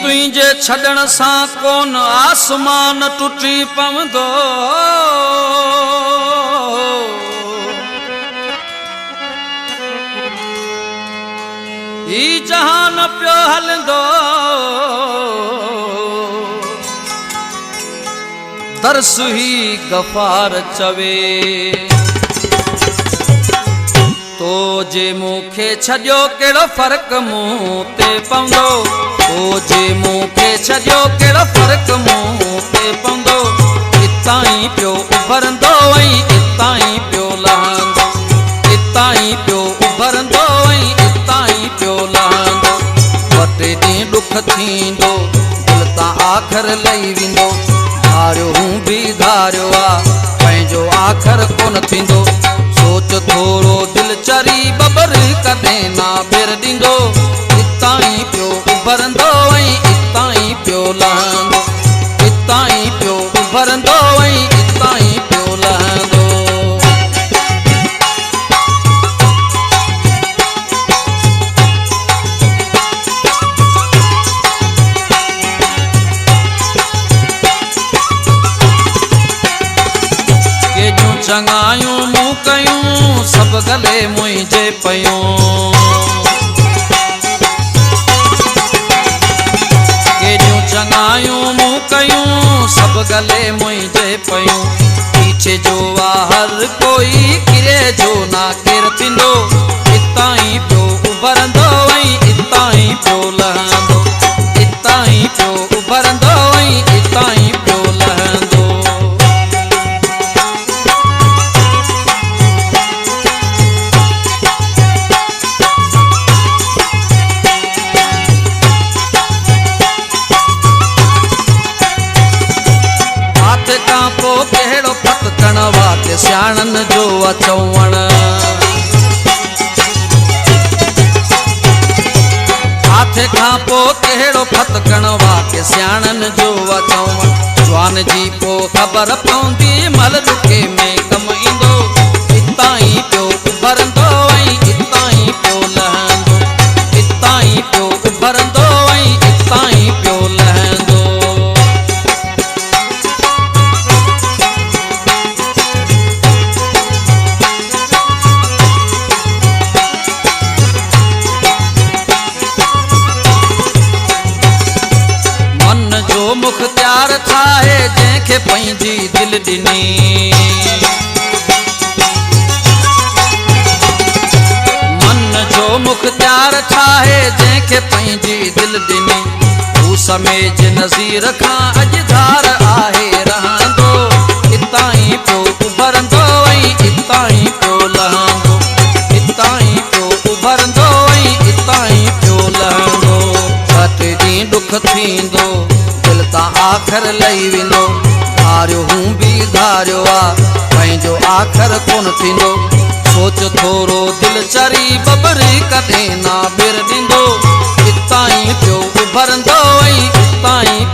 तुझे छड़न सा कोन आसमान टूटी पवंदो ई जहान पियो हलंदो दर्स ही गफ़ार चवे तो जे मूंखे छॾियो कहिड़ो फ़र्क़ु मूं ते पवंदो तो जे मूंखे छॾियो कहिड़ो फ़र्क़ु मूं ते पवंदो इतां ई पियो उभरंदो ऐं इतां ई पियो लहंदो इतां ई पियो उभरंदो ऐं इतां ई पियो लहंदो ॿ टे ॾींहं ॾुख थींदो दिलि तां आख़िर लही वेंदो धारियो हूं बि धारियो आहे पंहिंजो आख़िर कोन थींदो सोच थोरो दिल चरी बबर कॾहिं ना बेर ॾींदो इतां ई पियो उभरंदो ऐं इतां ई पियो लहंदो इतां ई पियो उभरंदो ऐं इतां ई पियो लहंदो चङायूं मूं कयूं सभु गले मुंहिंजे पयूं केॾियूं चङायूं मूं कयूं सभु गले मुंहिंजे पयूं पीछे जो हर कोई किरे जो ना केरु थींदो इतां ई पियो उभरंदो ऐं इतां ई पियो लहंदो इतां ई पियो उभरंदो ऐं इतां ई पियो लहंदो कहिड़ो फतकण वाके सियाणनि जो अचवण हाथ खां पोइ कहिड़ो फतकण वाके सियाणनि जो अचवण जवान जी पोइ ख़बर पवंदी मल दुखे में कमु ईंदो इतां ई पियो उभरंदो ऐं इतां ई पियो लहंदो इतां ई पियो उभरंदो ऐं इतां ई पियो लहंदो मुख्तियार ठाहे जंहिंखे पंहिंजी दिलि ॾिनी मन जो मुख्तियार ठाहे जंहिंखे पंहिंजी दिलि ॾिनी हू समेज नज़ीर खां अॼु धार आहे रहंदो इतां ई पियो उभरंदो ऐं इतां ई पियो लहंदो इतां ई पियो उभरंदो ऐं इतां ई पियो लहंदो घटि ॾींहुं ॾुख थींदो आख़िर लही वेंदो धारियो हूं बि धारियो आहे पंहिंजो आख़िर कोन थींदो सोच थोरो दिलि चरी बबरी कॾहिं ना बेर ॾींदो इतां ई पियो उभरंदो ऐं इतां ई